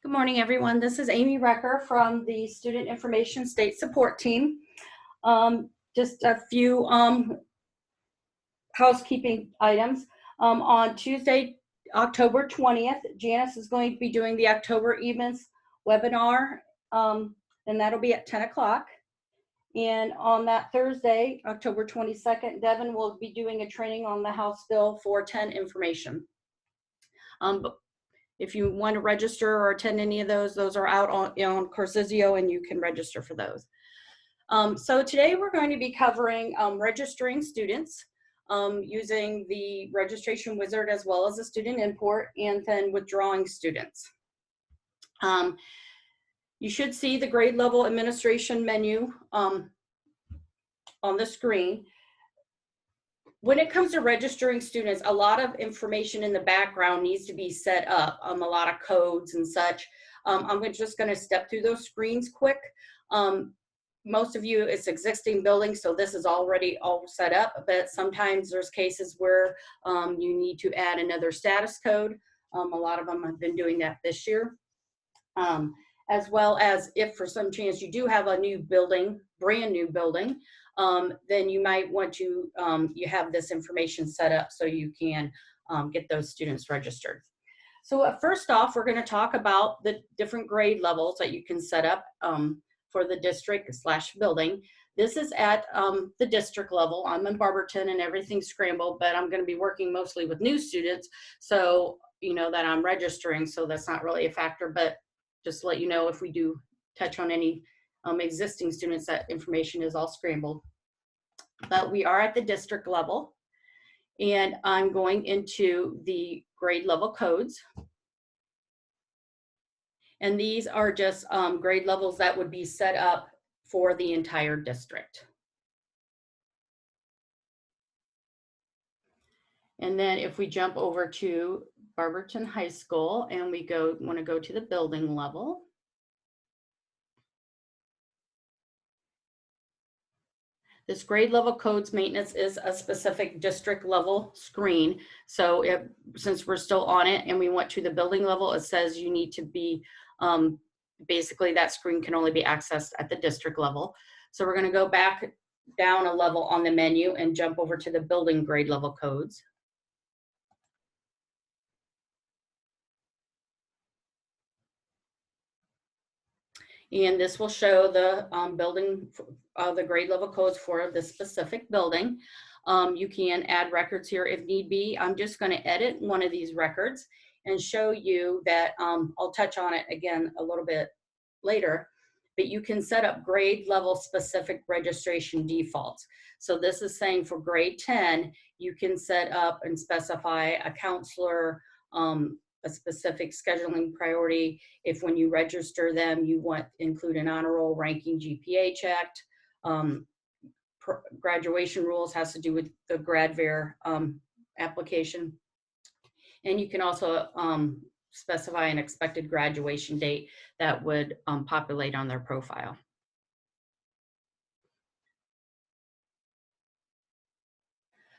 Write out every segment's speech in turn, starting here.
Good morning, everyone. This is Amy Recker from the Student Information State Support Team. Just a few housekeeping items. On Tuesday, October 20th, Janice is going to be doing the October Events webinar, and that'll be at 10 o'clock. And on that Thursday, October 22nd, Devin will be doing a training on the House Bill 410 information. If you want to register or attend any of those are out on Corsizio, and you can register for those. So today we're going to be covering registering students using the registration wizard as well as the student import, and then withdrawing students. You should see the grade level administration menu on the screen. When it comes to registering students, a lot of information in the background needs to be set up, a lot of codes and such. I'm just going to step through those screens quick. Most of you, it's existing buildings, so this is already all set up, but sometimes there's cases where you need to add another status code. A lot of them have been doing that this year. As well as if for some chance you do have a new building, brand new building, then you might want to, you have this information set up so you can get those students registered. So first off, we're going to talk about the different grade levels that you can set up for the district/building. This is at the district level. I'm in Barberton and everything's scrambled, but I'm going to be working mostly with new students, so you know that I'm registering, so that's not really a factor, but just to let you know if we do touch on any existing students, that information is all scrambled. But we are at the district level, and I'm going into the grade level codes. And these are just grade levels that would be set up for the entire district. And then if we jump over to Barberton High School and we want to go to the building level. This grade level codes maintenance is a specific district level screen. So since we're still on it and we went to the building level, it says you need to be, basically that screen can only be accessed at the district level. So we're going to go back down a level on the menu and jump over to the building grade level codes. And this will show the building, the grade level codes for the specific building. You can add records here if need be. I'm just going to edit one of these records and show you that I'll touch on it again a little bit later, but you can set up grade level specific registration defaults. So this is saying for grade 10, you can set up and specify a counselor, a specific scheduling priority. If when you register them, you want to include an honor roll ranking GPA checked. Graduation rules has to do with the GradVer application. And you can also specify an expected graduation date that would populate on their profile.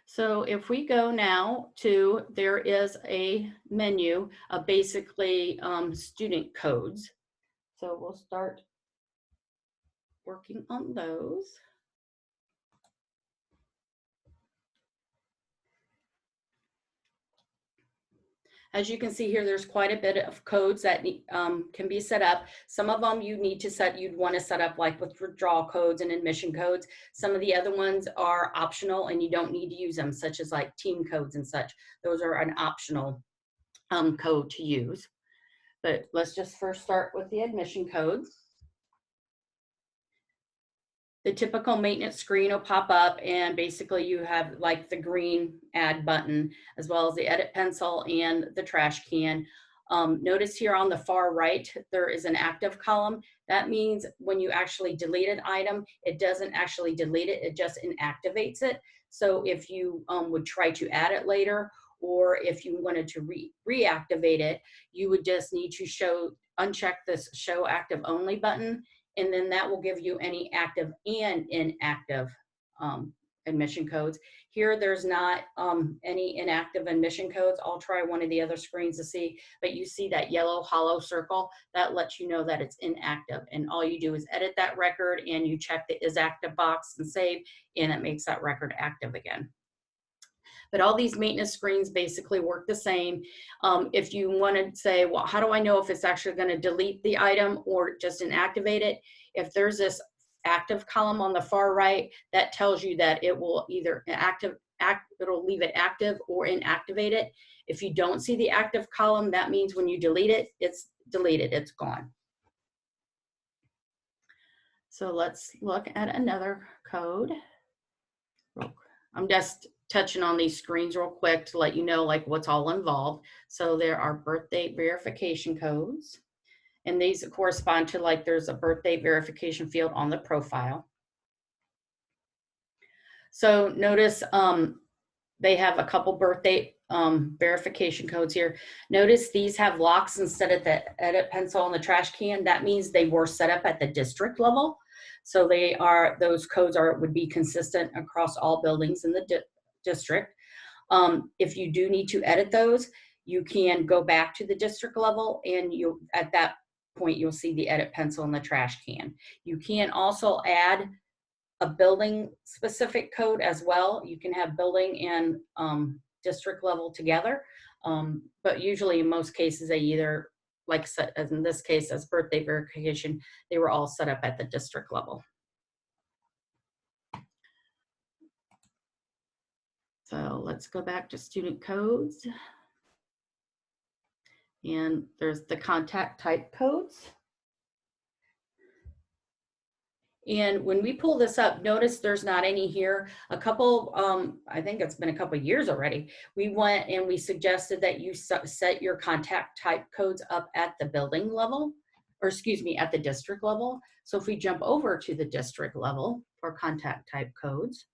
So if we go now to, there is a menu of basically student codes. So we'll start working on those. As you can see here, there's quite a bit of codes that can be set up. Some of them you need to set, you'd want to set up like with withdrawal codes and admission codes. Some of the other ones are optional and you don't need to use them, such as like team codes and such. Those are an optional code to use. But let's just first start with the admission codes. The typical maintenance screen will pop up, and basically you have like the green add button as well as the edit pencil and the trash can. Notice here on the far right, there is an active column. That means when you actually delete an item, it doesn't actually delete it, it just inactivates it. So if you would try to add it later, or if you wanted to reactivate it, you would just need to uncheck this show active only button, and then that will give you any active and inactive admission codes. Here, there's not any inactive admission codes. I'll try one of the other screens to see, but you see that yellow hollow circle, that lets you know that it's inactive. And all you do is edit that record and you check the is active box and save, and it makes that record active again. But all these maintenance screens basically work the same. If you want to say, well, how do I know if it's actually going to delete the item or just inactivate it? If there's this active column on the far right, that tells you that it will either it'll leave it active or inactivate it. If you don't see the active column, that means when you delete it, it's deleted, it's gone. So let's look at another code. I'm just touching on these screens real quick to let you know like what's all involved. So there are birth date verification codes. And these correspond to like there's a birth date verification field on the profile. So notice they have a couple birth date verification codes here. Notice these have locks instead of the edit pencil on the trash can. That means they were set up at the district level. So those codes would be consistent across all buildings in the district. If you do need to edit those, you can go back to the district level, and at that point you'll see the edit pencil in the trash can. You can also add a building specific code as well. You can have building and district level together, but usually in most cases they either, like as in this case as birthday verification, they were all set up at the district level. So let's go back to student codes. And there's the contact type codes. And when we pull this up, notice there's not any here. A couple, I think it's been a couple years already, we went and we suggested that you set your contact type codes up at the building level, or excuse me, at the district level. So if we jump over to the district level for contact type codes,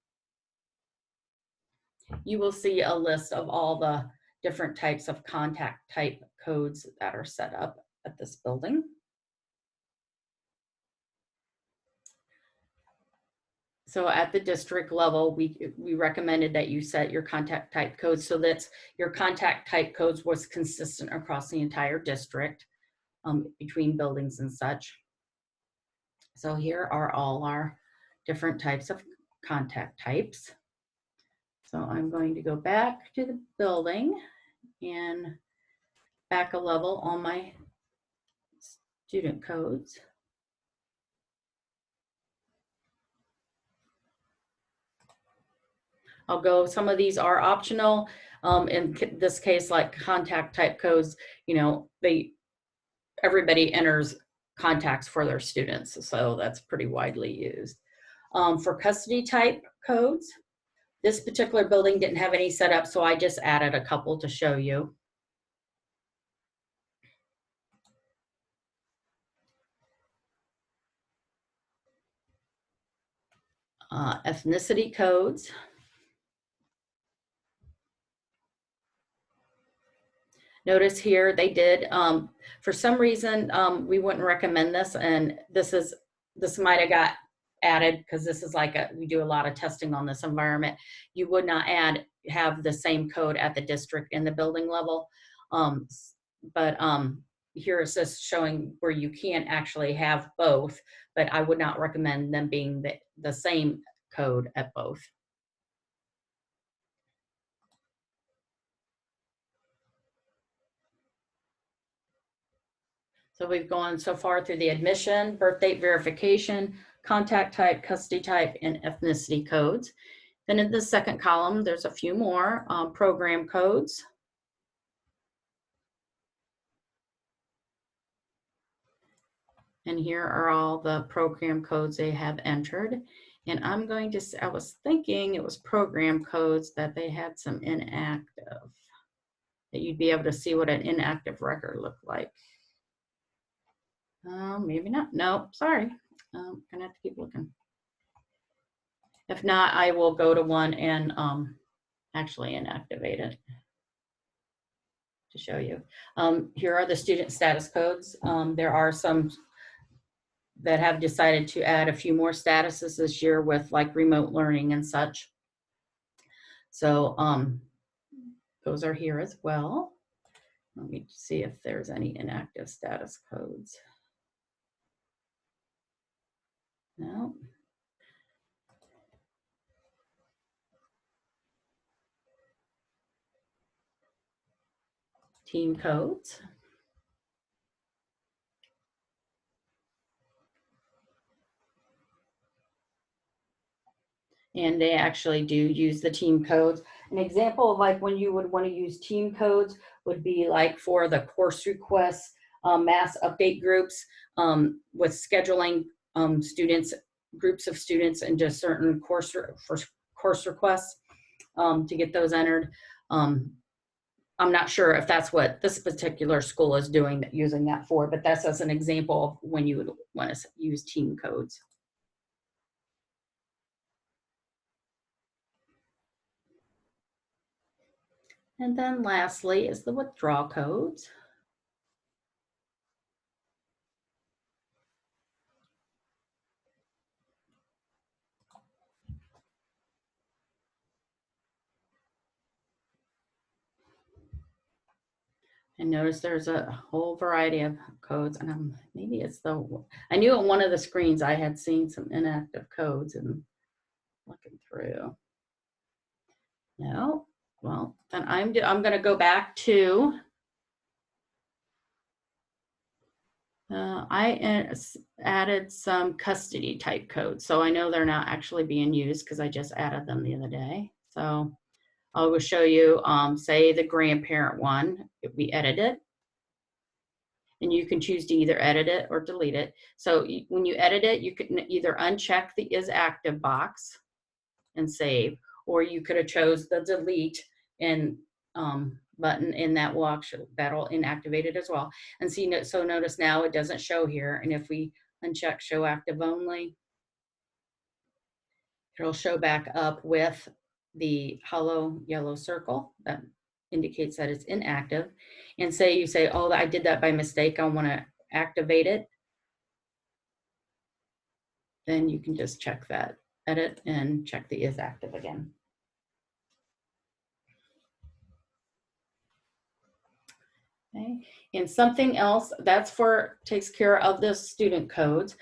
you will see a list of all the different types of contact type codes that are set up at this building. So at the district level, we recommended that you set your contact type codes so that your contact type codes was consistent across the entire district between buildings and such. So here are all our different types of contact types. So I'm going to go back to the building and back a level on my student codes. I'll go, some of these are optional. In this case, like contact type codes, you know, everybody enters contacts for their students, so that's pretty widely used. For custody type codes, this particular building didn't have any set up, so I just added a couple to show you. Ethnicity codes. Notice here they did, for some reason, we wouldn't recommend this, and this might have got added because this is like we do a lot of testing on this environment. You would not have the same code at the district and the building level, but here it's just showing where you can actually have both, but I would not recommend them being the same code at both. So we've gone so far through the admission, birth date verification, contact type, custody type, and ethnicity codes. Then in the second column, there's a few more program codes. And here are all the program codes they have entered. And I'm going to say, I was thinking it was program codes that they had some inactive, that you'd be able to see what an inactive record looked like. Maybe not. No, sorry. I'm gonna have to keep looking. If not, I will go to one and actually inactivate it to show you. Here are the student status codes. There are some that have decided to add a few more statuses this year with like remote learning and such. So those are here as well. Let me see if there's any inactive status codes. No. Team codes. And they actually do use the team codes. An example of like when you would want to use team codes would be like for the course requests, mass update groups, with scheduling students, groups of students into certain course requests to get those entered. I'm not sure if that's what this particular school is doing, using that for, but that's as an example of when you would want to use team codes. And then lastly is the withdrawal codes. And notice there's a whole variety of codes, and maybe it's I knew on one of the screens I had seen some inactive codes and looking through. No, well, then I'm going to go back to, I added some custody type codes. So I know they're not actually being used because I just added them the other day. So I will show you, say the grandparent one, if we edit it. And you can choose to either edit it or delete it. So when you edit it, you can either uncheck the is active box and save, or you could have chose the delete and button, and that will actually, that'll inactivate it as well. And see, so notice now it doesn't show here. And if we uncheck show active only, it'll show back up with the hollow yellow circle that indicates that it's inactive. And say you say, oh, I did that by mistake, I want to activate it, then you can just check that, edit, and check the is active again. Okay, and something else that's takes care of the student codes.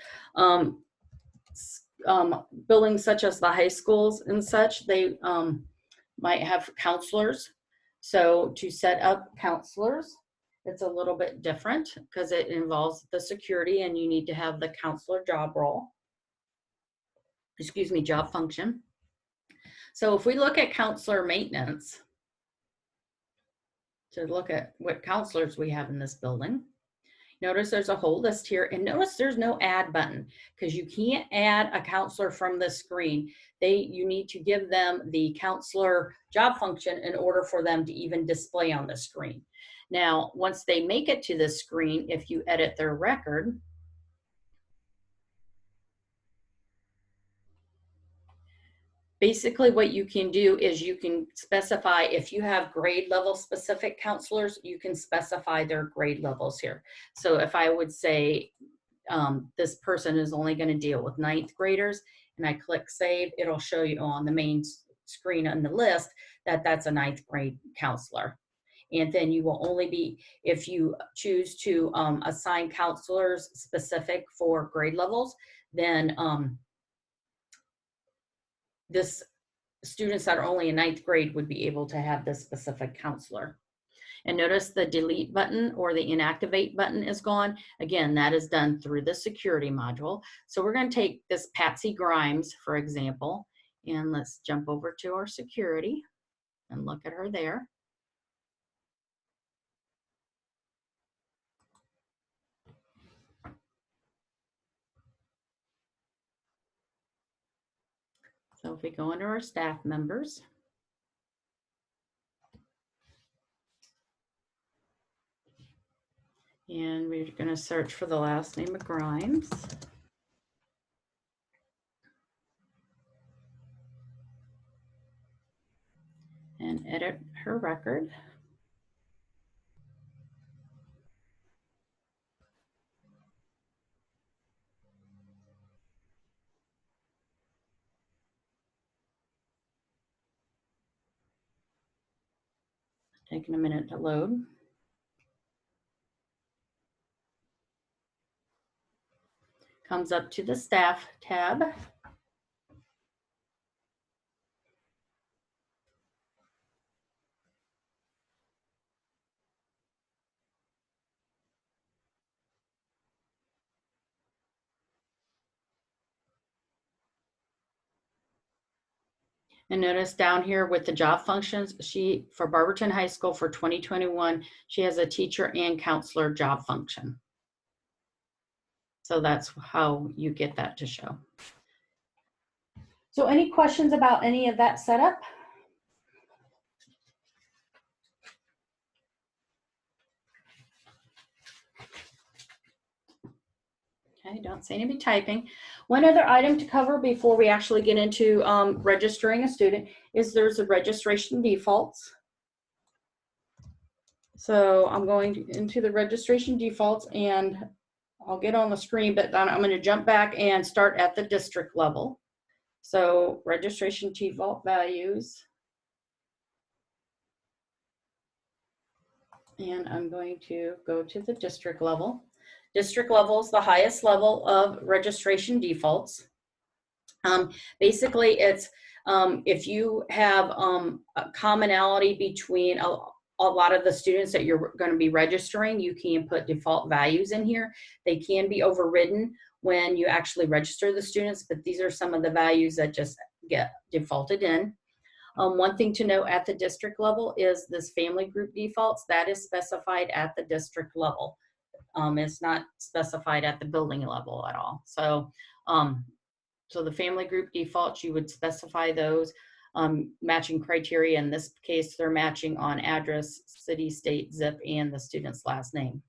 Buildings such as the high schools and such, they might have counselors. So to set up counselors, it's a little bit different because it involves the security, and you need to have the counselor job role. Excuse me, job function. So if we look at counselor maintenance, to look at what counselors we have in this building, notice there's a whole list here, and notice there's no add button because you can't add a counselor from the screen. You need to give them the counselor job function in order for them to even display on the screen. Now, once they make it to the screen, if you edit their record, basically what you can do is you can specify, if you have grade level specific counselors, you can specify their grade levels here. So if I would say this person is only going to deal with 9th graders, and I click save, it'll show you on the main screen on the list that that's a 9th grade counselor. And then you will only be, if you choose to assign counselors specific for grade levels, then this students that are only in 9th grade would be able to have this specific counselor. And notice the delete button or the inactivate button is gone. Again, that is done through the security module. So we're going to take this Patsy Grimes, for example, and let's jump over to our security and look at her there. So if we go under our staff members, and we're going to search for the last name of Grimes. And edit her record. Taking a minute to load. Comes up to the staff tab. And notice down here with the job functions, for Barberton High School for 2021, she has a teacher and counselor job function. So that's how you get that to show. So any questions about any of that setup? Okay, don't see anybody typing. One other item to cover before we actually get into registering a student is there's a registration defaults. So I'm going into the registration defaults and I'll get on the screen, but then I'm going to jump back and start at the district level. So registration default values. And I'm going to go to the district level. District level is the highest level of registration defaults. Basically, it's if you have a commonality between a lot of the students that you're going to be registering, you can put default values in here. They can be overridden when you actually register the students, but these are some of the values that just get defaulted in. One thing to note at the district level is this family group defaults. That is specified at the district level. It's not specified at the building level at all. So, so the family group defaults, you would specify those matching criteria. In this case, they're matching on address, city, state, zip, and the student's last name.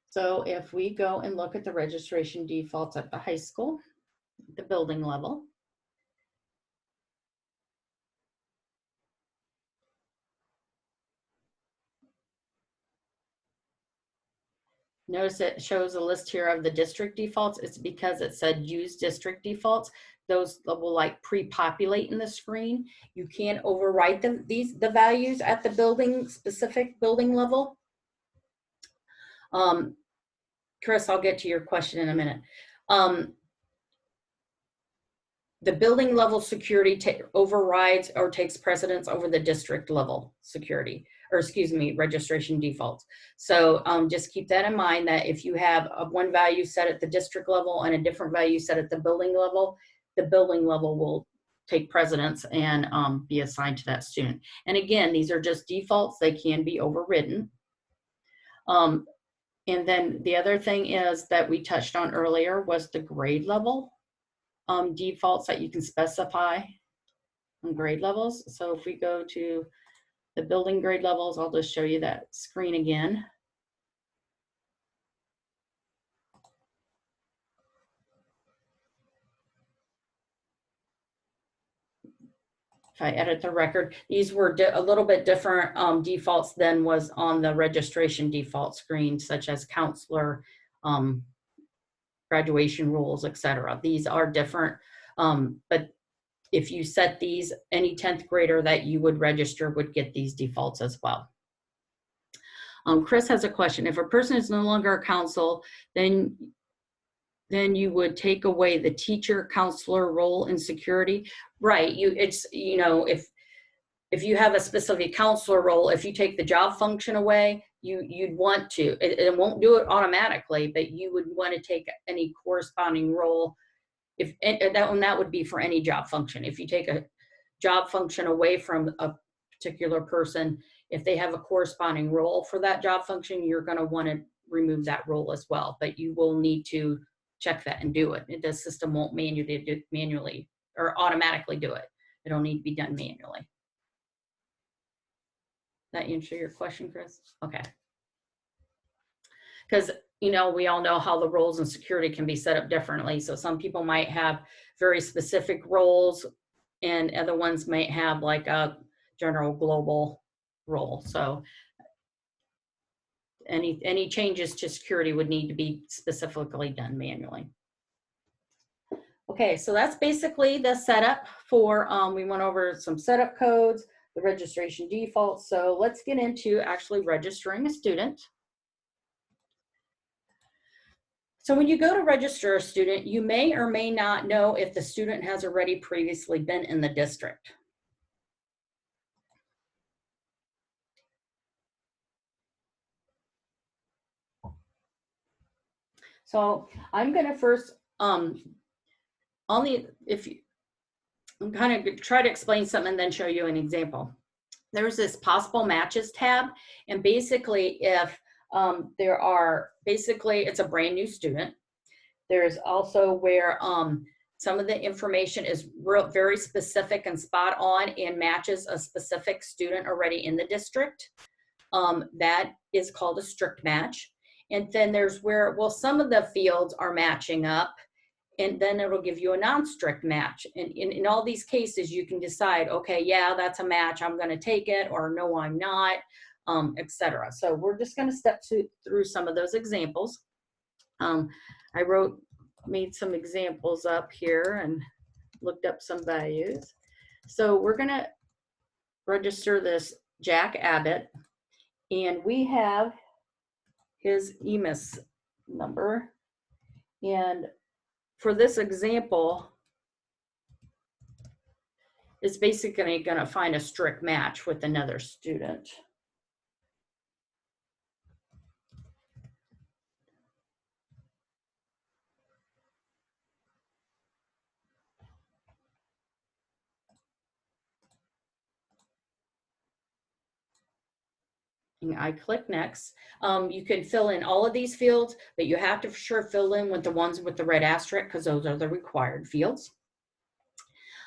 So if we go and look at the registration defaults at the high school, the building level, notice it shows a list here of the district defaults. It's because it said use district defaults. Those will like pre-populate in the screen. You can't overwrite the values at the building specific building level. Chris, I'll get to your question in a minute. The building level security overrides or takes precedence over the district level security, or excuse me, registration defaults. So just keep that in mind, that if you have one value set at the district level and a different value set at the building level will take precedence and be assigned to that student. And again, these are just defaults. They can be overridden. And then the other thing is that we touched on earlier was the grade level defaults that you can specify on grade levels. So if we go to the building grade levels, I'll just show you that screen again. If I edit the record, these were a little bit different defaults than was on the registration default screen, such as counselor, graduation rules, etc. These are different, but if you set these, any 10th grader that you would register would get these defaults as well. Chris has a question. If a person is no longer a counsel, then you would take away the teacher counselor role in security, right? It's, you know, if you have a specific counselor role, if you take the job function away, you'd want to, it won't do it automatically, but you would want to take any corresponding role. That would be for any job function. If you take a job function away from a particular person, if they have a corresponding role for that job function, you're going to want to remove that role as well. But you will need to check that and do it. The system won't manually or automatically do it. It'll need to be done manually. That answer your question, Chris? Okay. Because, you know, we all know how the roles in security can be set up differently. So some people might have very specific roles and other ones might have like a general global role. So any changes to security would need to be specifically done manually. Okay, so that's basically the setup for, we went over some setup codes, the registration default. So let's get into actually registering a student. So when you go to register a student, you may or may not know if the student has already previously been in the district. So I'm going to first, I'm kind of try to explain something and then show you an example. There's this possible matches tab, and basically if it's a brand new student. There's also where some of the information is very specific and spot on and matches a specific student already in the district. That is called a strict match. And then there's where, well, some of the fields are matching up, and then it'll give you a non-strict match. And in all these cases, you can decide, okay, yeah, that's a match, I'm gonna take it, or no, I'm not, etc. So we're just gonna step through some of those examples. I made some examples up here and looked up some values. So we're gonna register this Jack Abbott, and we have his EMIS number. And for this example, it's basically gonna find a strict match with another student. And I click next. You can fill in all of these fields, but you have to for sure fill in with the ones with the red asterisk because those are the required fields.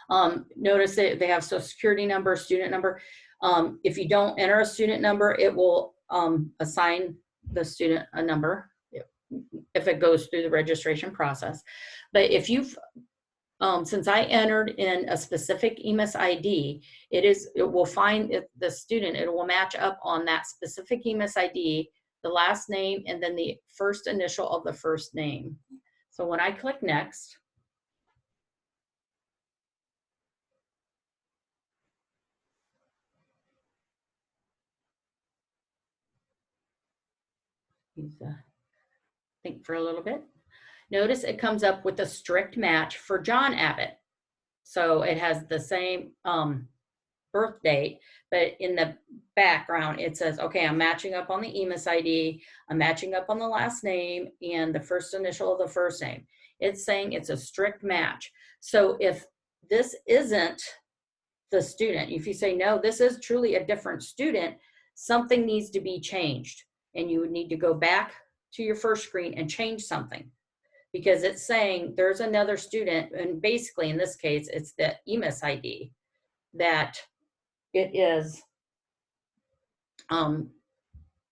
Notice that they have social security number, student number. If you don't enter a student number, it will assign the student a number if it goes through the registration process. But if you've since I entered in a specific EMIS ID, it will find the student, it will match up on that specific EMIS ID, the last name, and then the first initial of the first name. So when I click next, think for a little bit. Notice it comes up with a strict match for John Abbott. So it has the same birth date, but in the background, it says, okay, I'm matching up on the EMIS ID, I'm matching up on the last name and the first initial of the first name. It's saying it's a strict match. So if this isn't the student, if you say, no, this is truly a different student, something needs to be changed. And you would need to go back to your first screen and change something, because it's saying there's another student, and basically in this case, it's the EMIS ID that it is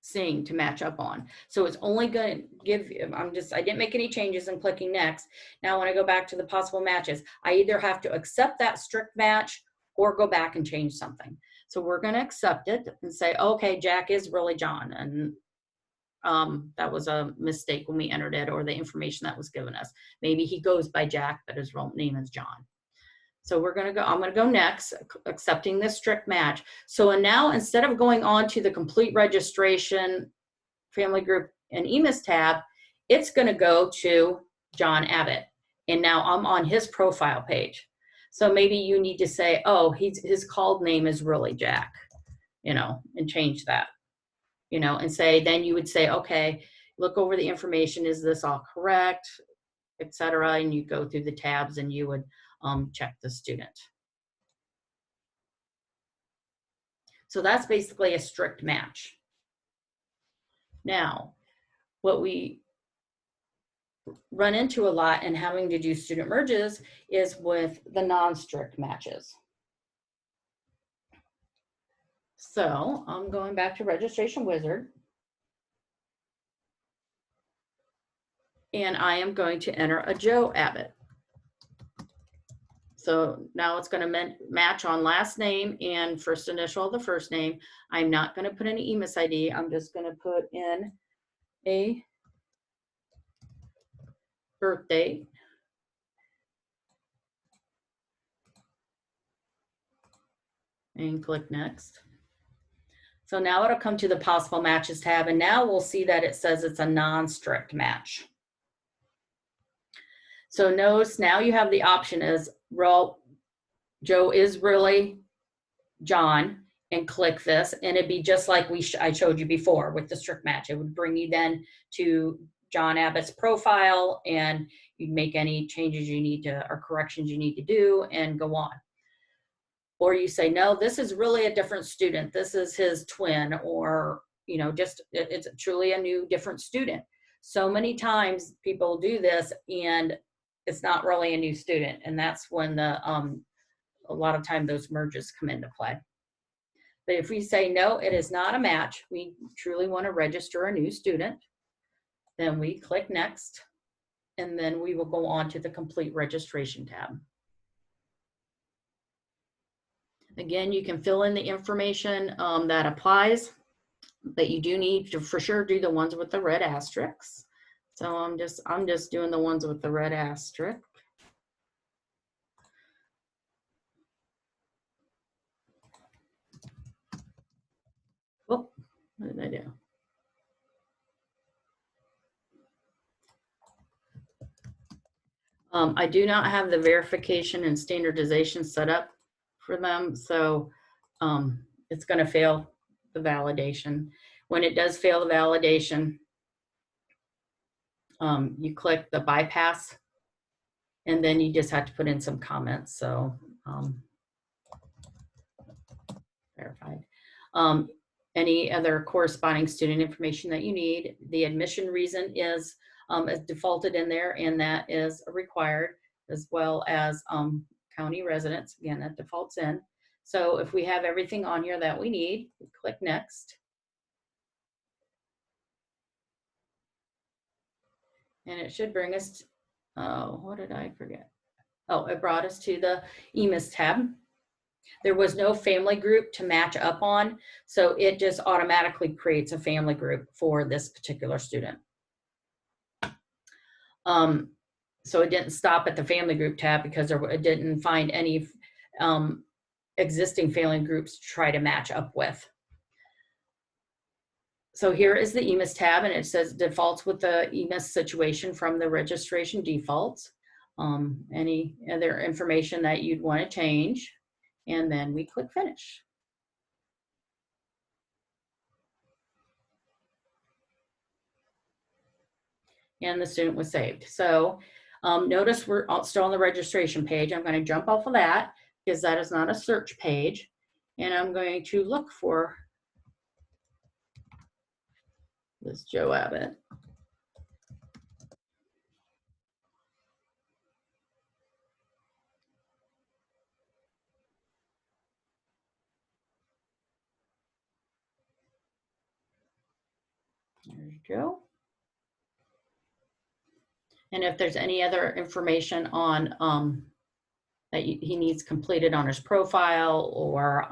seeing to match up on. So it's only going to give you, I didn't make any changes in clicking next. Now when I go back to the possible matches, I either have to accept that strict match or go back and change something. So we're going to accept it and say, okay, Jack is really John, and that was a mistake when we entered it, or the information that was given us. Maybe he goes by Jack, but his real name is John. So I'm gonna go next, accepting this strict match. So now instead of going on to the complete registration, family group, and EMIS tab, it's gonna go to John Abbott. And now I'm on his profile page. So maybe you need to say, oh, his called name is really Jack, and change that. And say, then you would say, okay, look over the information. Is this all correct, etc.? And you go through the tabs and you would check the student. So that's basically a strict match. Now, what we run into a lot in having to do student merges is with the non-strict matches. So I'm going back to Registration Wizard. And I am going to enter a Joe Abbott. So now it's going to match on last name and first initial of the first name. I'm not going to put any EMIS ID. I'm just going to put in a birth date. and click next. So now it'll come to the possible matches tab, and now we'll see that it says it's a non-strict match. So notice now you have the option as, well, Joe is really John, and click this, and it'd be just like I showed you before with the strict match. It would bring you then to John Abbott's profile, and you'd make any changes you need to, or corrections you need to do, and go on. Or you say, no, this is really a different student. This is his twin, or, you know, just, it's truly a new, different student. So many times people do this and it's not really a new student. And that's when the, a lot of time those merges come into play. But if we say, no, it is not a match, we truly want to register a new student, then we click next, and then we will go on to the complete registration tab. Again, you can fill in the information that applies, but you do need to for sure do the ones with the red asterisks. So I'm just doing the ones with the red asterisk. Oh, what did I do? I do not have the verification and standardization set up for them, so it's going to fail the validation. When it does fail the validation, you click the bypass, and then you just have to put in some comments. So verified. Any other corresponding student information that you need. The admission reason is defaulted in there, and that is required, as well as county residents. Again, that defaults in. So if we have everything on here that we need, we click next. And it should bring us to, oh, what did I forget? Oh, it brought us to the EMIS tab. There was no family group to match up on, so it just automatically creates a family group for this particular student. So it didn't stop at the family group tab because it didn't find any existing family groups to try to match up with. So here is the EMIS tab, and it says defaults with the EMIS situation from the registration defaults. Any other information that you'd want to change, and then we click finish. And the student was saved. So notice we're still on the registration page. I'm going to jump off of that because that is not a search page. And I'm going to look for this Joe Abbott. There's Joe. And if there's any other information on that he needs completed on his profile, or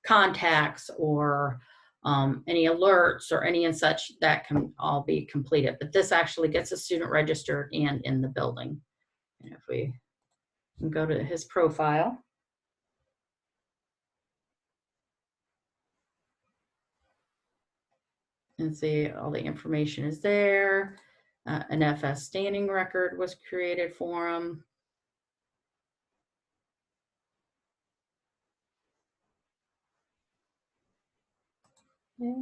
contacts, or any alerts, or any and such, that can all be completed. But this actually gets a student registered and in the building. And if we can go to his profile, and see all the information is there. An FS standing record was created for him. Yeah.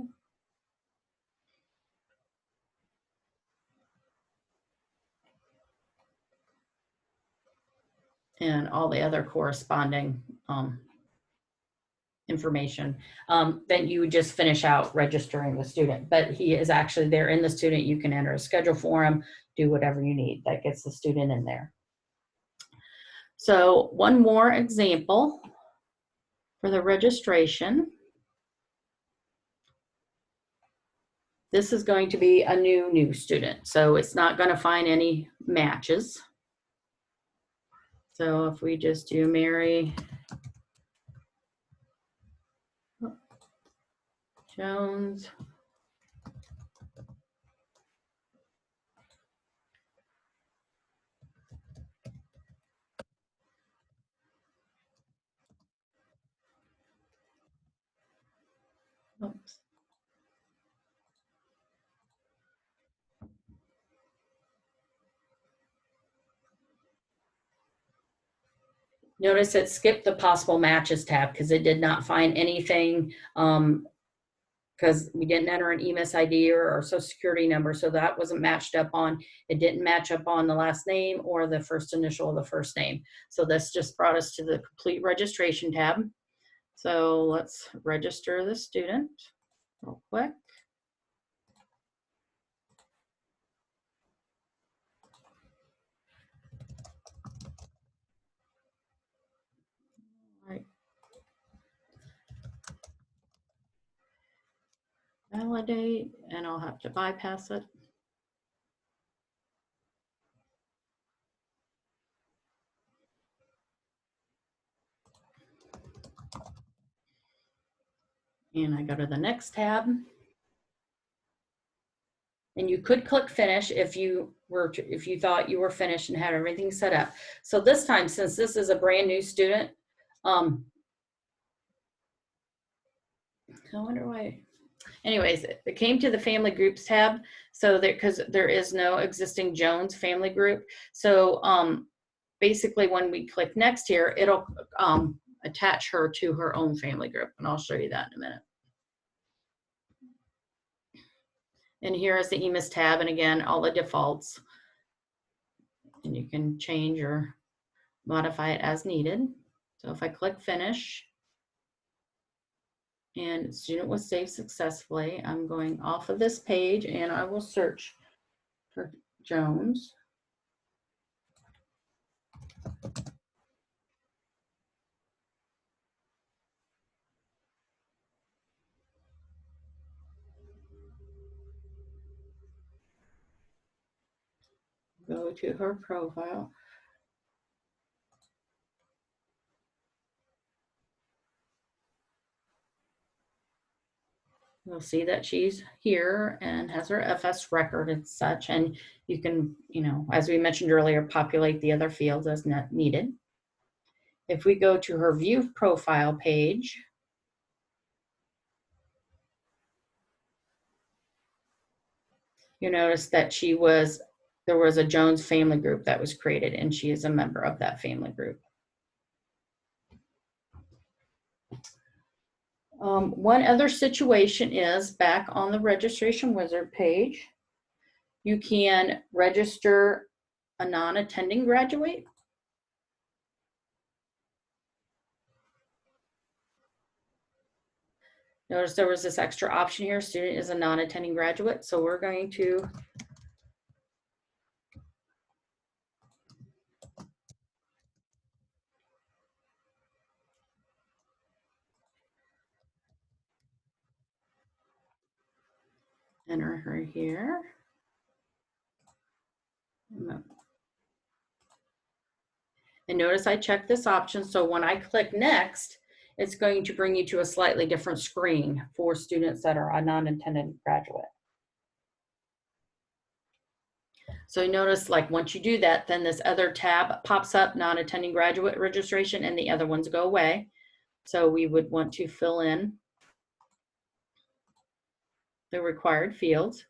And all the other corresponding information. Then you would just finish out registering the student. But he is actually there in the student. You can enter a schedule for him, do whatever you need. That gets the student in there. So one more example for the registration. This is going to be a new student, so it's not going to find any matches. So if we just do Mary Jones, Oops. Notice it skipped the possible matches tab because it did not find anything, because we didn't enter an EMIS ID or our social security number, so that wasn't matched up on. It didn't match up on the last name or the first initial of the first name. So this just brought us to the complete registration tab. So let's register the student real quick. All right. Validate, and I'll have to bypass it. And I go to the next tab. And you could click finish if you thought you were finished and had everything set up. So this time, since this is a brand new student, I wonder why. Anyways, it came to the family groups tab. So that because there is no existing Jones family group. So basically when we click next here, it'll attach her to her own family group. And I'll show you that in a minute. And here is the EMIS tab. And again, all the defaults. And you can change or modify it as needed. So if I click finish and student was saved successfully, I'm going off of this page and I will search for Jones. Go to her profile. You'll see that she's here and has her FS record and such, and you can, as we mentioned earlier, populate the other fields as needed. If we go to her view profile page, you notice that there was a Jones family group that was created, and she is a member of that family group. One other situation is back on the registration wizard page, you can register a non-attending graduate. Notice there was this extra option here, student is a non-attending graduate. So we're going to enter her here. And notice I checked this option. So when I click next, it's going to bring you to a slightly different screen for students that are a non-attending graduate. So you notice, like, once you do that, then this other tab pops up, non-attending graduate registration, and the other ones go away. So we would want to fill in the required fields.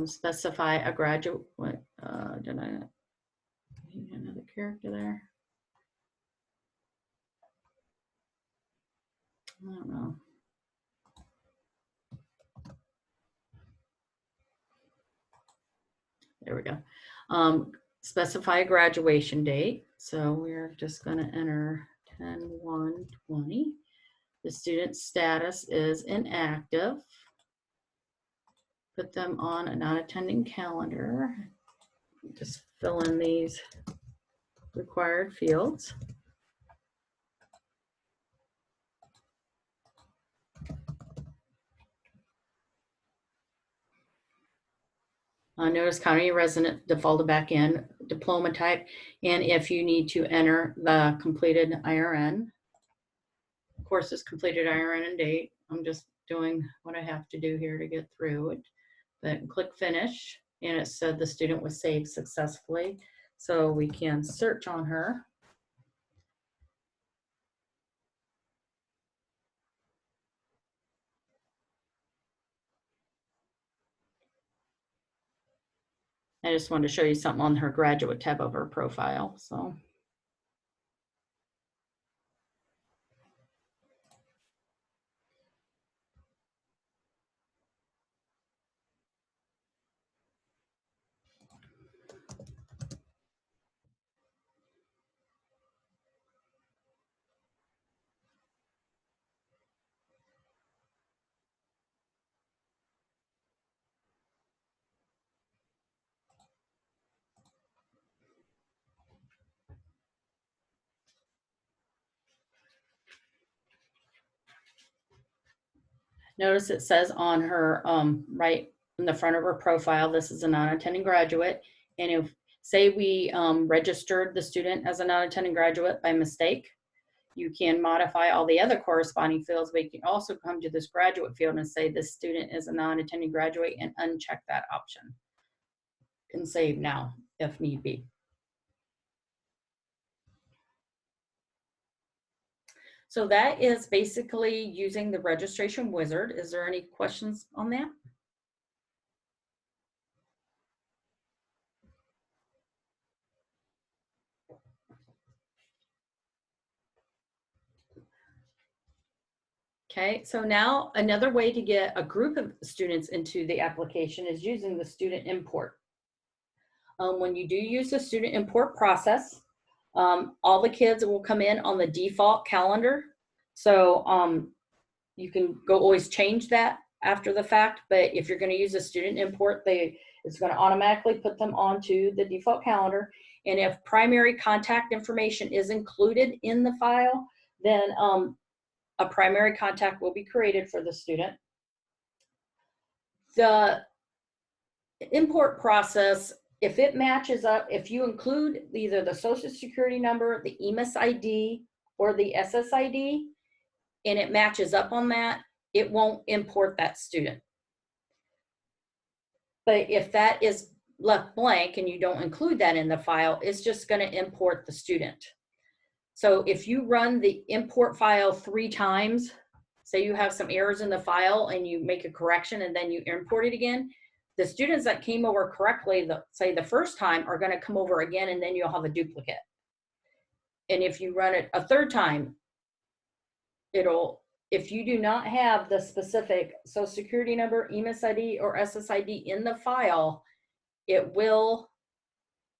Specify a graduate. Did I need another character there? I don't know. There we go. Specify a graduation date. So we're just going to enter 10/1/20. The student status is inactive. Put them on a non-attending calendar. Just fill in these required fields. Notice county resident defaulted back in, diploma type, and if you need to enter the completed IRN. Courses completed IRN and date. I'm just doing what I have to do here to get through it. Then click finish. and it said the student was saved successfully. So we can search on her. I just wanted to show you something on her graduate tab of her profile. So notice it says on her right in the front of her profile, this is a non-attending graduate. And if, say we registered the student as a non-attending graduate by mistake, you can modify all the other corresponding fields, but you can also come to this graduate field and say this student is a non-attending graduate and uncheck that option and save now if need be. So that is basically using the registration wizard. Is there any questions on that? Okay, so now another way to get a group of students into the application is using the student import. When you do use the student import process, all the kids will come in on the default calendar. So you can go always change that after the fact, but if you're going to use a student import, it's going to automatically put them onto the default calendar. And if primary contact information is included in the file, then a primary contact will be created for the student. The import process, if it matches up, if you include either the social security number, the EMIS ID, or the SSID, and it matches up on that, it won't import that student. But if that is left blank and you don't include that in the file, it's just going to import the student. So if you run the import file 3 times, say you have some errors in the file and you make a correction and then you import it again, the students that came over correctly, say the first time, are going to come over again, and then you'll have a duplicate. And if you run it a 3rd time, if you do not have the specific social security number, EMIS ID, or SSID in the file, it will,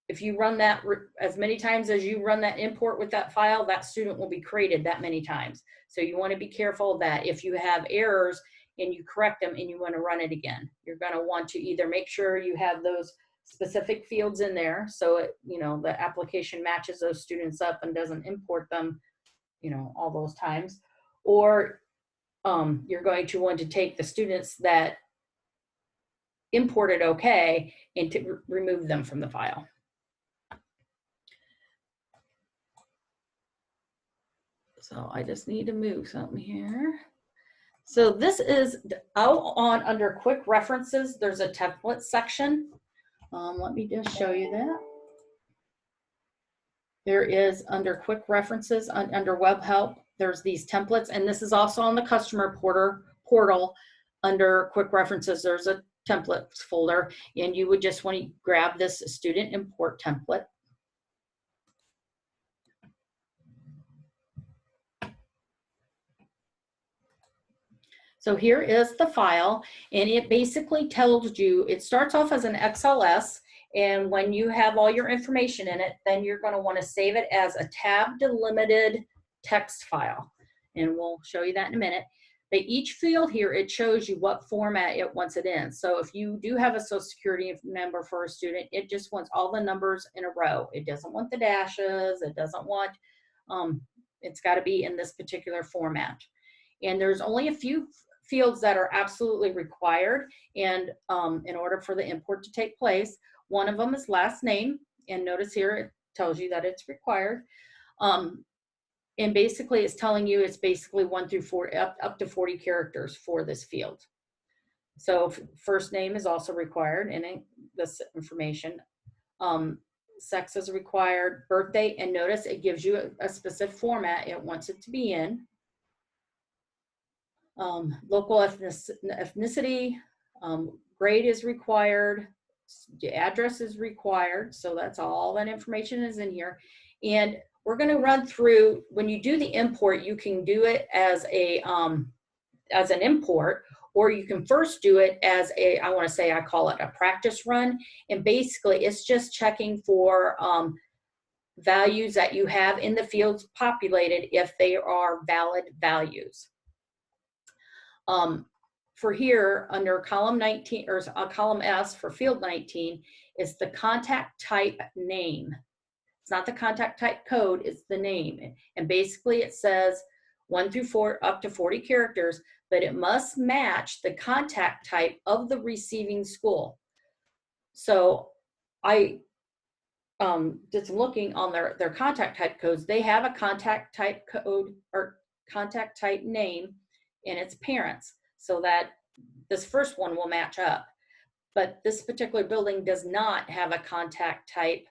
if you run that as many times as you run that import with that file, that student will be created that many times. So you want to be careful of that. If you have errors and you correct them and you want to run it again, you're going to want to either make sure you have those specific fields in there so it, the application matches those students up and doesn't import them, all those times, or you're going to want to take the students that imported okay and to remove them from the file. So I just need to move something here. So this is under quick references, there's a template section. Let me just show you that. There is under quick references, under web help, there's these templates, and this is also on the customer portal. Under quick references, there's a templates folder, and you would just want to grab this student import template. So here is the file, and it basically tells you, it starts off as an XLS, and when you have all your information in it, then you're going to want to save it as a tab delimited text file. And we'll show you that in a minute. But each field here, it shows you what format it wants it in. So if you do have a social security number for a student, it just wants all the numbers in a row. It doesn't want the dashes. It doesn't want, it's got to be in this particular format. And there's only a few fields that are absolutely required, and in order for the import to take place. One of them is last name, and notice here it tells you that it's required. And basically it's telling you it's basically 1 through 4, up to 40 characters for this field. So first name is also required, and this information. Sex is required, birthday, and notice it gives you a specific format it wants it to be in. Local ethnicity, grade is required, the address is required, so that's all that information is in here. And we're going to run through, when you do the import, you can do it as an import, or you can first do it as a, I want to say, I call it a practice run. And basically it's just checking for values that you have in the fields populated if they are valid values. For here, under column 19, or column S for field 19, is the contact type name. It's not the contact type code, it's the name. And basically it says 1 through 4, up to 40 characters, but it must match the contact type of the receiving school. So I just looking on their contact type codes, they have a contact type code or contact type name and its parents, so that this first one will match up. But this particular building does not have a contact type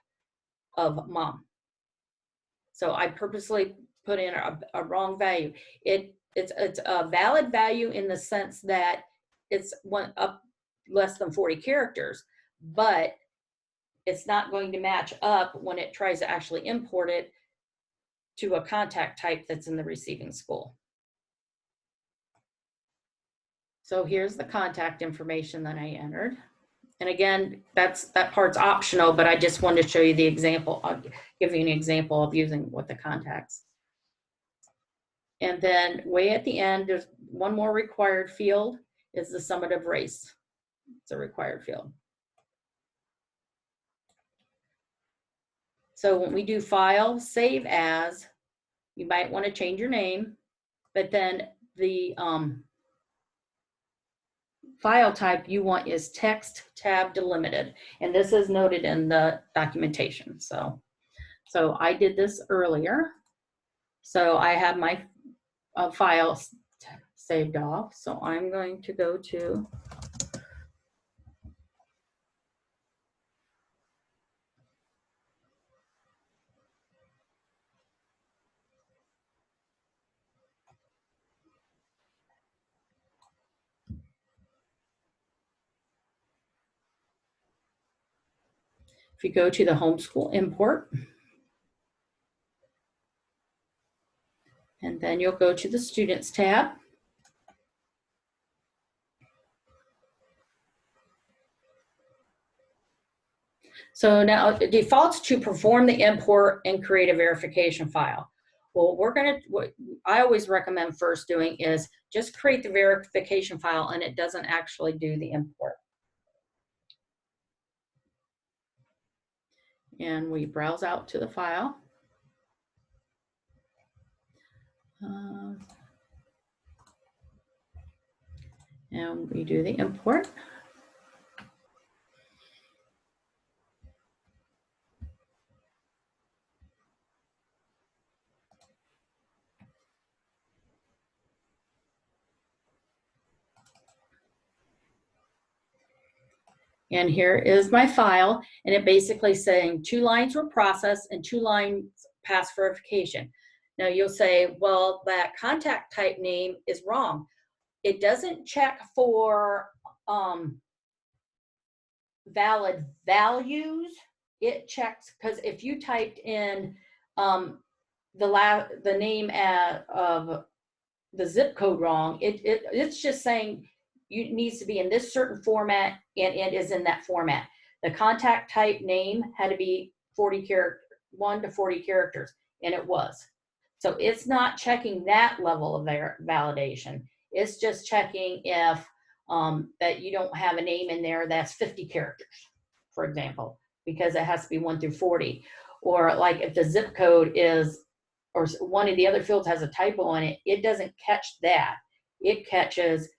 of mom. So I purposely put in a wrong value. It's a valid value in the sense that it's up less than 40 characters, but it's not going to match up when it tries to actually import it to a contact type that's in the receiving school. So here's the contact information that I entered. And again, that part's optional, but I just wanted to show you the example. I'll give you an example of using with the contacts. And then way at the end, there's one more required field, is the summative race. It's a required field. So when we do file, save as, you might want to change your name, but then the file type you want is text tab delimited. And this is noted in the documentation. So I did this earlier. So I have my file saved off. So I'm going to go to if you go to the homeschool import, and then you'll go to the students tab. So now it defaults to perform the import and create a verification file. Well, what I always recommend first doing is just create the verification file, and it doesn't actually do the import. And we browse out to the file. And we do the import. And here is my file, and it basically saying 2 lines were processed and 2 lines passed verification. Now you'll say, well, that contact type name is wrong. It doesn't check for valid values. It checks, because if you typed in the name of the zip code wrong, it's just saying it needs to be in this certain format, and it is in that format. The contact type name had to be 1 to 40 characters, and it was. So it's not checking that level of their validation. It's just checking if that you don't have a name in there that's 50 characters, for example, because it has to be 1 through 40. Or like if the zip code is, or one of the other fields has a typo in it, it doesn't catch that. It catches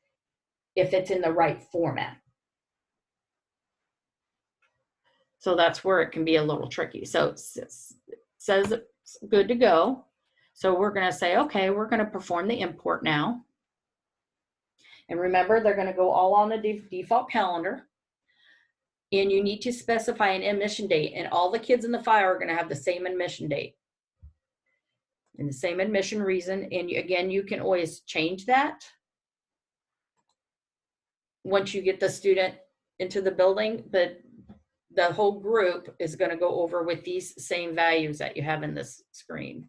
if it's in the right format. So that's where it can be a little tricky. So it says it's good to go. So we're going to say, okay, we're going to perform the import now. And remember, they're going to go all on the default calendar. And you need to specify an admission date, and all the kids in the file are going to have the same admission date and the same admission reason. And again, you can always change that once you get the student into the building, but the whole group is going to go over with these same values that you have in this screen.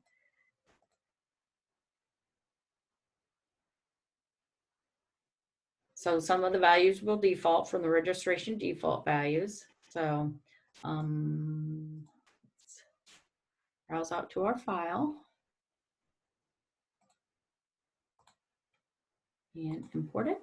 So some of the values will default from the registration default values. So let's browse out to our file and import it.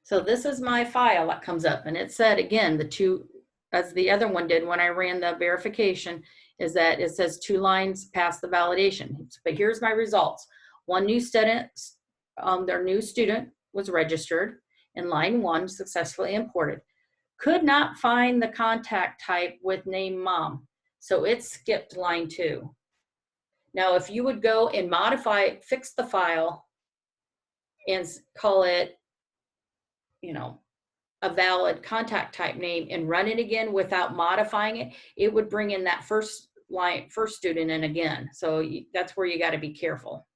So this is my file that comes up, and it said again, the two, as the other one did when I ran the verification, is that it says 2 lines past the validation. But here's my results. One new student, their new student was registered in line 1, successfully imported. Could not find the contact type with name mom, so it skipped line 2. Now, if you would go and modify, fix the file and call it, a valid contact type name and run it again without modifying it, it would bring in that first student in again. So that's where you got to be careful.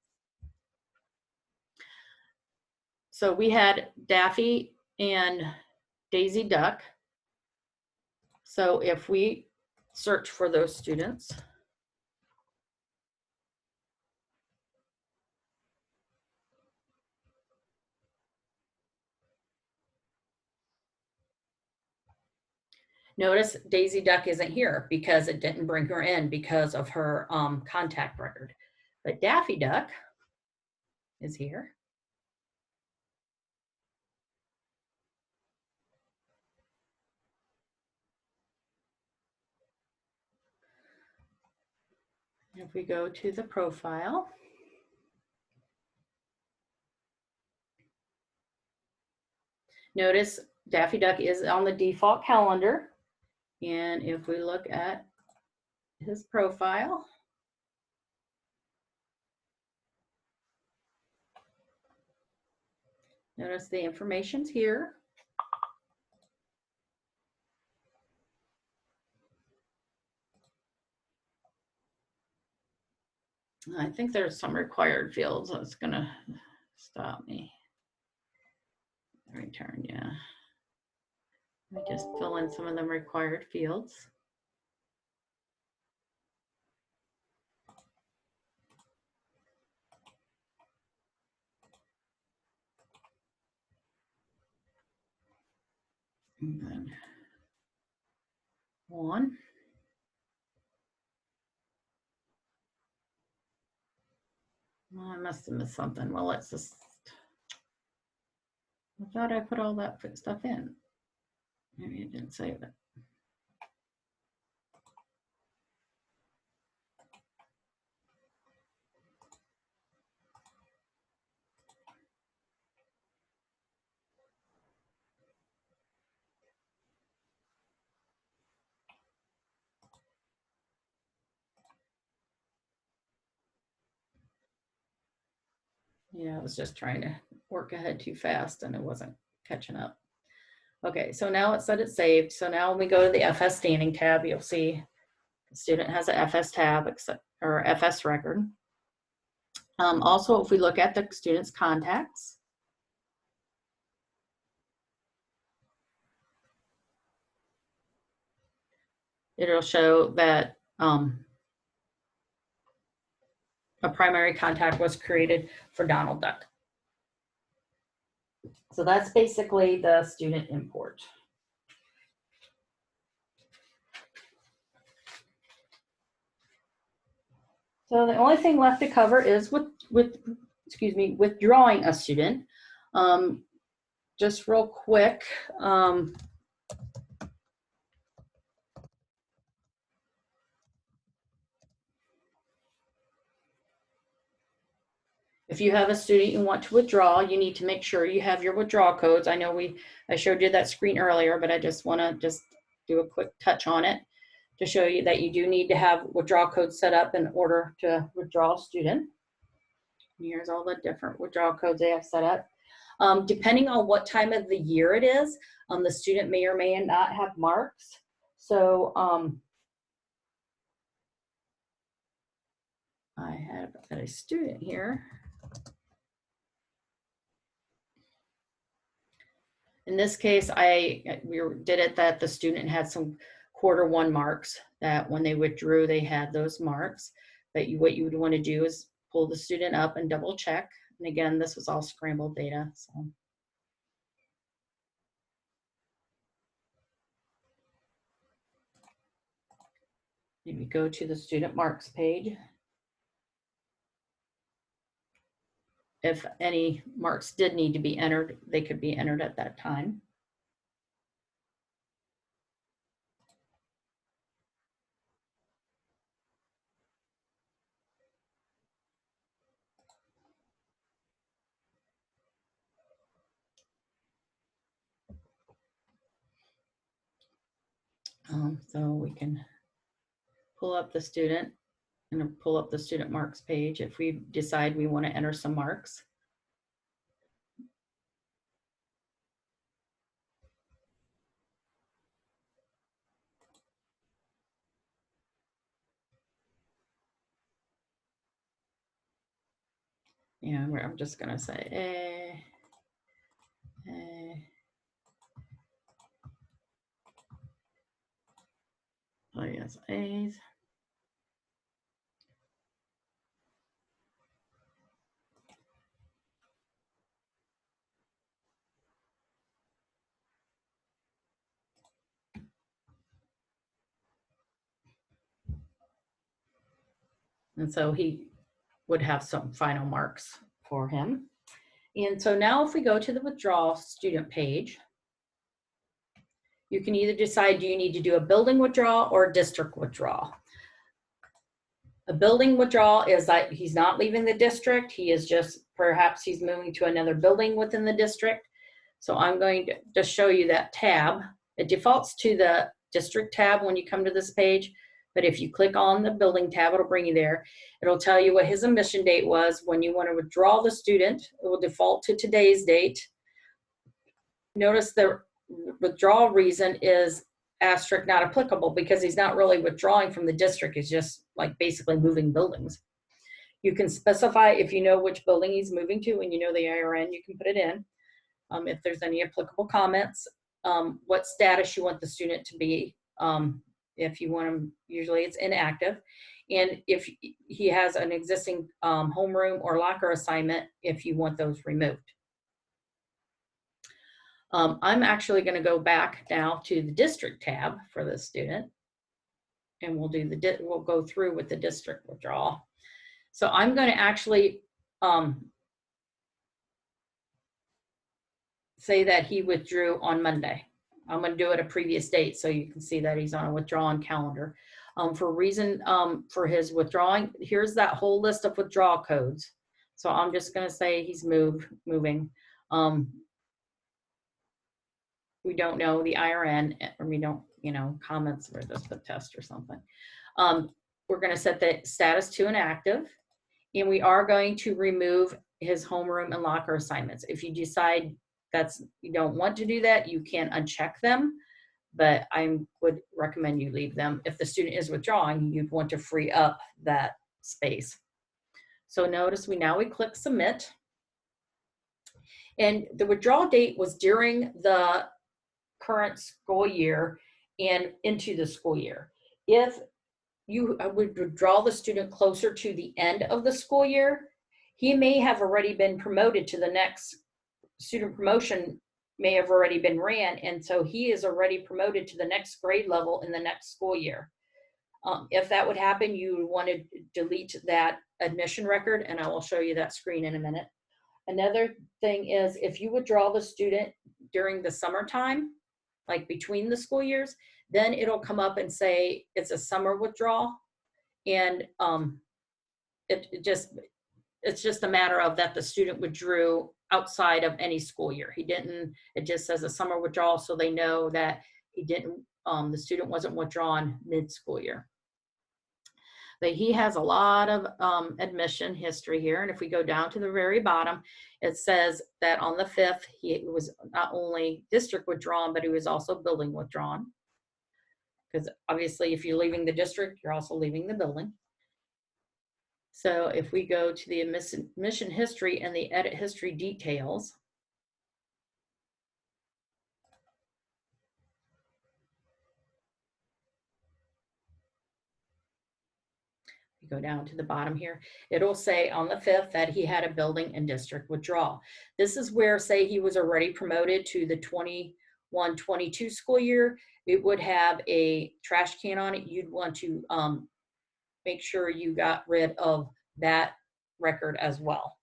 So we had Daffy and Daisy Duck. So if we search for those students, notice Daisy Duck isn't here because it didn't bring her in because of her contact record. But Daffy Duck is here. If we go to the profile, notice Daffy Duck is on the default calendar. And if we look at his profile, notice the information's here. I think there's some required fields that's gonna stop me. Return, yeah. Let me just fill in some of them required fields. And then 1. Well, I must have missed something. Well, let's just, I thought I put all that stuff in. Maybe it didn't save it. Yeah, I was just trying to work ahead too fast and it wasn't catching up. Okay, so now it said it's saved. So now when we go to the FS standing tab, you'll see the student has a FS tab or FS record. Also, if we look at the student's contacts, it'll show that a primary contact was created for Donald Duck. So that's basically the student import. So the only thing left to cover is withdrawing a student. Just real quick, If you have a student you want to withdraw, you need to make sure you have your withdrawal codes. I know I showed you that screen earlier, but I just want to do a quick touch on it to show you that you do need to have withdrawal codes set up in order to withdraw a student. Here's all the different withdrawal codes they have set up. Depending on what time of the year it is, the student may or may not have marks. So I have a student here. In this case, we did it that the student had some Q1 marks, that when they withdrew, they had those marks. But what you would want to do is pull the student up and double check. And again, this was all scrambled data. So maybe go to the student marks page. If any marks did need to be entered, they could be entered at that time. So we can pull up the student and pull up the student marks page if we decide we want to enter some marks. Yeah, I'm just going to say A. Oh, yes, A's. And so he would have some final marks for him. And so now if we go to the withdrawal student page, you can either decide, do you need to do a building withdrawal or a district withdrawal? A building withdrawal is that he's not leaving the district. He is just, perhaps he's moving to another building within the district. So I'm going to just show you that tab. It defaults to the district tab when you come to this page. But if you click on the building tab, it'll bring you there. It'll tell you what his admission date was. When you want to withdraw the student, it will default to today's date. Notice the withdrawal reason is asterisk not applicable because he's not really withdrawing from the district. He's just like basically moving buildings. You can specify if you know which building he's moving to and you know the IRN, you can put it in. If there's any applicable comments, what status you want the student to be. If you want him, usually it's inactive. And if he has an existing homeroom or locker assignment, if you want those removed. I'm actually going to go back now to the district tab for the student, and we'll go through with the district withdrawal. So I'm going to actually say that he withdrew on Monday. I'm going to do it a previous date so you can see that he's on a withdrawing calendar. For his withdrawing, here's that whole list of withdrawal codes. So I'm just going to say he's moving. We don't know the IRN, or we don't, comments or just a test or something. We're going to set the status to inactive, and we are going to remove his homeroom and locker assignments. If you decide you don't want to do that, you can uncheck them, but I would recommend you leave them. If the student is withdrawing, you'd want to free up that space. So notice we click submit, and the withdrawal date was during the current school year and into the school year. If you would withdraw the student closer to the end of the school year, he may have already been promoted to the next student promotion, may have already been ran, and so he is already promoted to the next grade level in the next school year. If that would happen, you would want to delete that admission record, and I will show you that screen in a minute. Another thing is, if you withdraw the student during the summertime, like between the school years, then it'll come up and say it's a summer withdrawal, and it just it's just a matter of that the student withdrew outside of any school year. He didn't, it just says a summer withdrawal, so they know that he didn't, the student wasn't withdrawn mid-school year. But he has a lot of admission history here. And if we go down to the very bottom, it says that on the 5th, he was not only district withdrawn, but he was also building withdrawn. Because obviously, if you're leaving the district, you're also leaving the building. So if we go to the admission history and the edit history details, we go down to the bottom here, it'll say on the 5th that he had a building and district withdrawal. This is where, say he was already promoted to the 21-22 school year, it would have a trash can on it. You'd want to make sure you got rid of that record as well.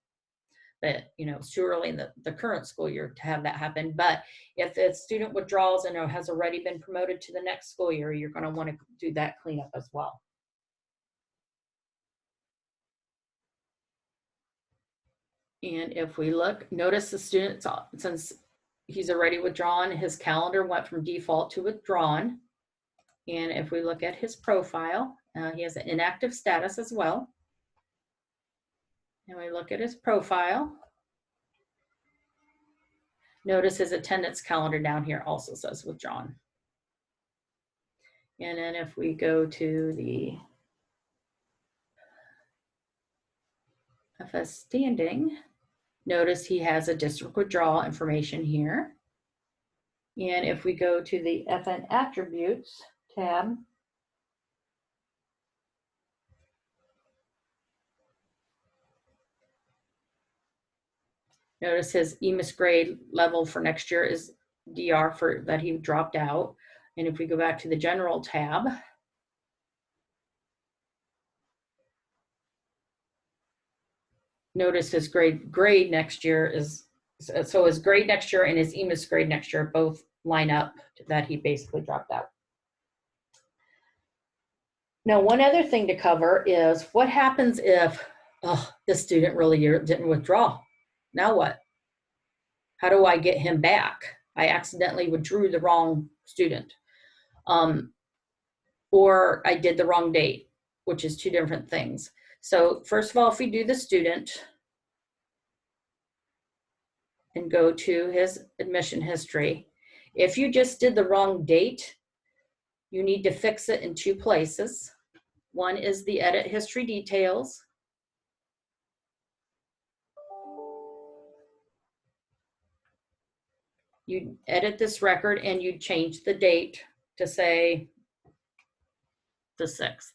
But, you know, it's too early in the current school year to have that happen. But if a student withdraws and has already been promoted to the next school year, you're going to want to do that cleanup as well. And if we look, notice the student, since he's already withdrawn, his calendar went from default to withdrawn. And if we look at his profile, he has an inactive status as well. And we look at his profile. Notice his attendance calendar down here also says withdrawn. And then if we go to the FS standing, notice he has a district withdrawal information here. And if we go to the FN attributes tab, notice his EMIS grade level for next year is DR for that he dropped out. And if we go back to the general tab, notice his grade next year is, so his grade next year and his EMIS grade next year both line up that he basically dropped out. Now, one other thing to cover is what happens if this student really didn't withdraw. Now what? How do I get him back? I accidentally withdrew the wrong student. Or I did the wrong date, which is two different things. So first of all, if we do the student and go to his admission history, if you just did the wrong date, you need to fix it in two places. One is the edit history details. You edit this record and you change the date to say the 6th.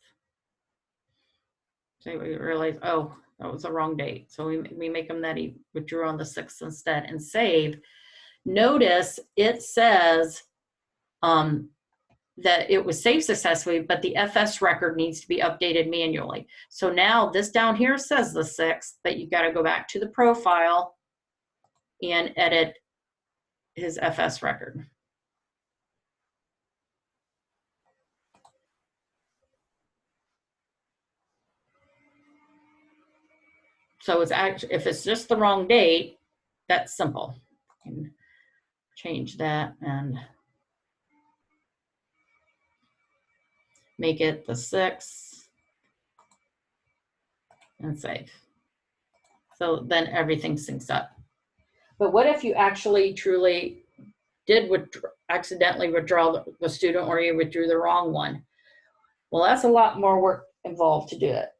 So we realize, oh, that was the wrong date. So we make them that he withdrew on the 6th instead and save. Notice it says that it was saved successfully, but the FS record needs to be updated manually. So now this down here says the 6th, but you got to go back to the profile and edit his FS record. So it's actually, if it's just the wrong date, that's simple. You can change that and make it the 6th and save. So then everything syncs up. But what if you actually truly did accidentally withdraw the student, or you withdrew the wrong one? Well, that's a lot more work involved to do it.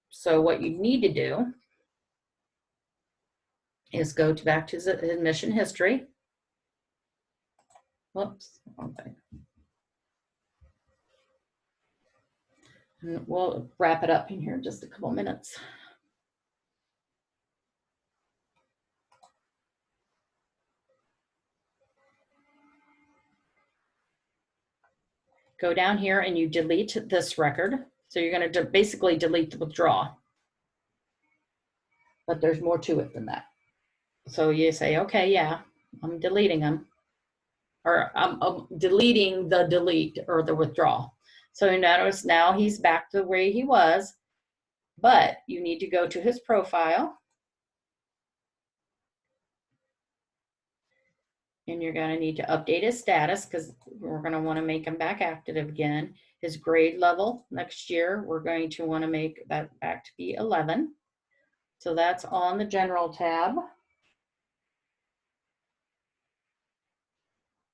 So what you need to do is go back to the admission history. Whoops, wrong thing. And we'll wrap it up in here in just a couple minutes. Go down here and you delete this record. So you're going to basically delete the withdrawal. But there's more to it than that. So you say, okay, yeah, I'm deleting them. Or I'm deleting the delete or the withdrawal. So you notice now he's back to the way he was. But you need to go to his profile. And you're going to need to update his status because we're going to want to make him back active again. His grade level next year, we're going to want to make that back to be 11. So that's on the general tab.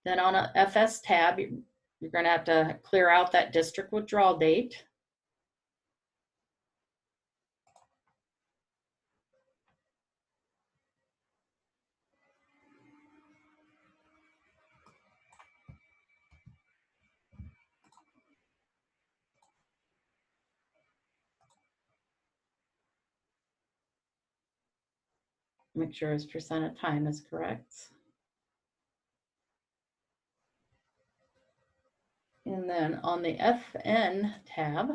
Then on a FS tab, you're going to have to clear out that district withdrawal date. Make sure his percent of time is correct. And then on the FN tab,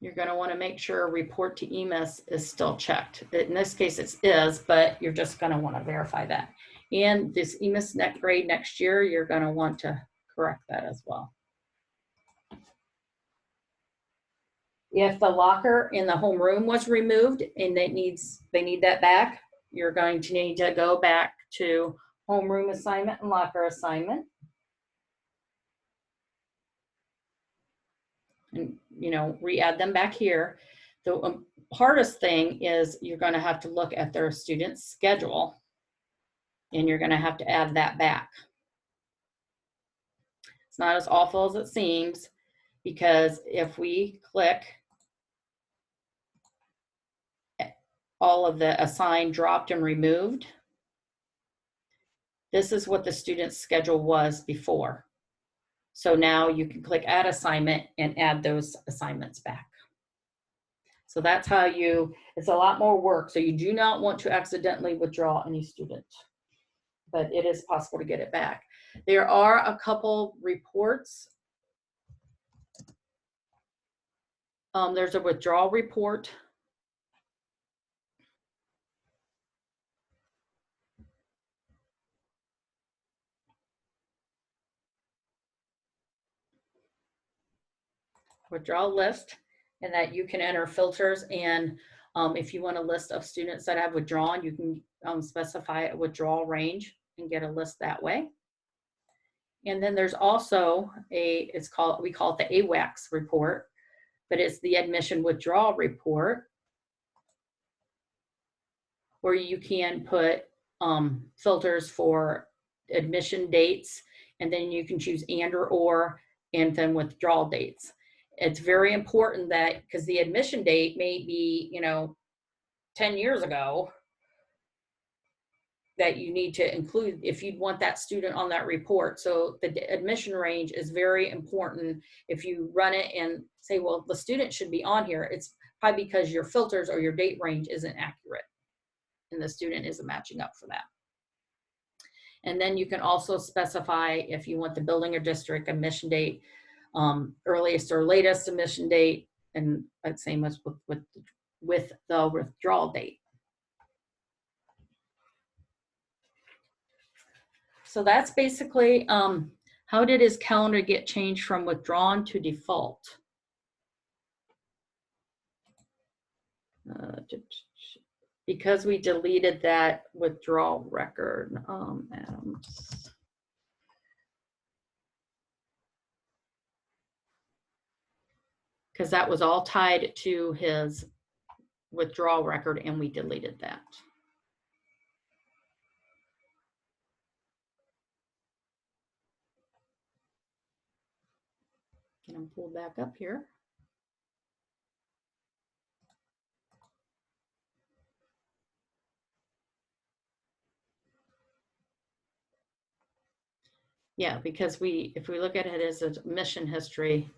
you're going to want to make sure report to EMIS is still checked. In this case, it is, but you're just going to want to verify that. And this EMIS net grade next year, you're going to want to correct that as well. If the locker in the homeroom was removed and they need that back, you're going to need to go back to homeroom assignment and locker assignment. And, you know, re-add them back here. The hardest thing is you're going to have to look at their student schedule and you're going to have to add that back. It's not as awful as it seems because if we click all of the assigned, dropped, and removed, this is what the student's schedule was before. So now you can click add assignment and add those assignments back. So that's how it's a lot more work. So you do not want to accidentally withdraw any student, but it is possible to get it back. There are a couple reports. There's a withdrawal report. Withdrawal list, and that you can enter filters, and if you want a list of students that have withdrawn, you can specify a withdrawal range and get a list that way. And then there's also we call it the AWACS report, but it's the admission withdrawal report, where you can put filters for admission dates, and then you can choose or and then withdrawal dates. It's very important that, because the admission date may be, 10 years ago, that you need to include if you want that student on that report. So the admission range is very important. If you run it and say, well, the student should be on here, it's probably because your filters or your date range isn't accurate and the student isn't matching up for that. And then you can also specify if you want the building or district admission date, earliest or latest admission date, and same as with the withdrawal date. So that's basically how did his calendar get changed from withdrawn to default? Because we deleted that withdrawal record, Adams. Because that was all tied to his withdrawal record, and we deleted that. Can I pull back up here? Yeah, because if we look at it as a mission history,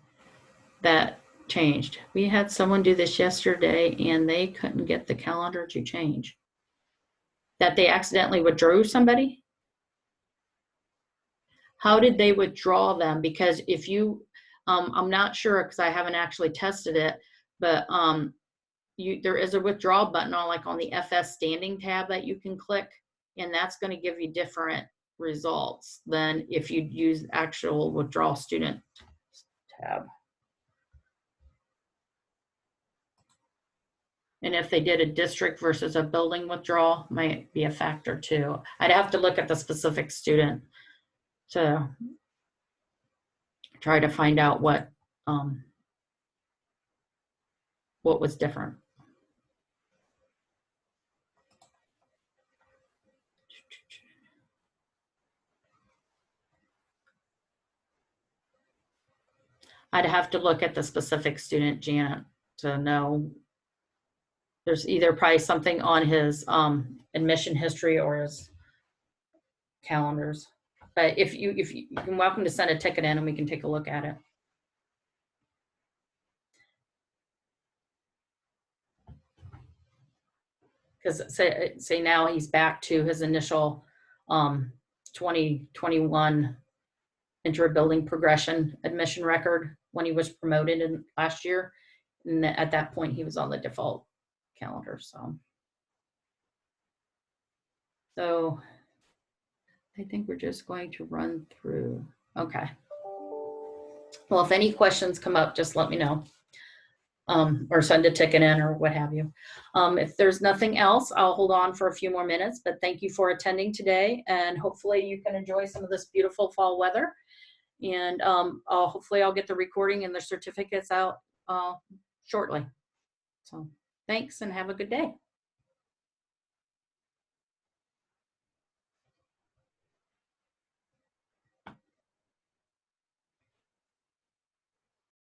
that changed. We had someone do this yesterday and they couldn't get the calendar to change. That they accidentally withdrew somebody? How did they withdraw them? Because if you, I'm not sure because I haven't actually tested it, but there is a withdrawal button on the FS standing tab that you can click, and that's going to give you different results than if you'd use actual withdrawal student tab. And if they did a district versus a building withdrawal, might be a factor too. I'd have to look at the specific student to try to find out what was different. I'd have to look at the specific student, Janet, to know. There's either probably something on his admission history or his calendars. But if you're welcome to send a ticket in and we can take a look at it. Because say now he's back to his initial 2021 intra-building progression admission record when he was promoted in last year. And at that point, he was on the default calendar. So I think we're just going to run through. Okay. Well, if any questions come up, just let me know. Or send a ticket in or what have you. If there's nothing else, I'll hold on for a few more minutes, but thank you for attending today, and hopefully you can enjoy some of this beautiful fall weather. And hopefully I'll get the recording and the certificates out shortly. So thanks and have a good day.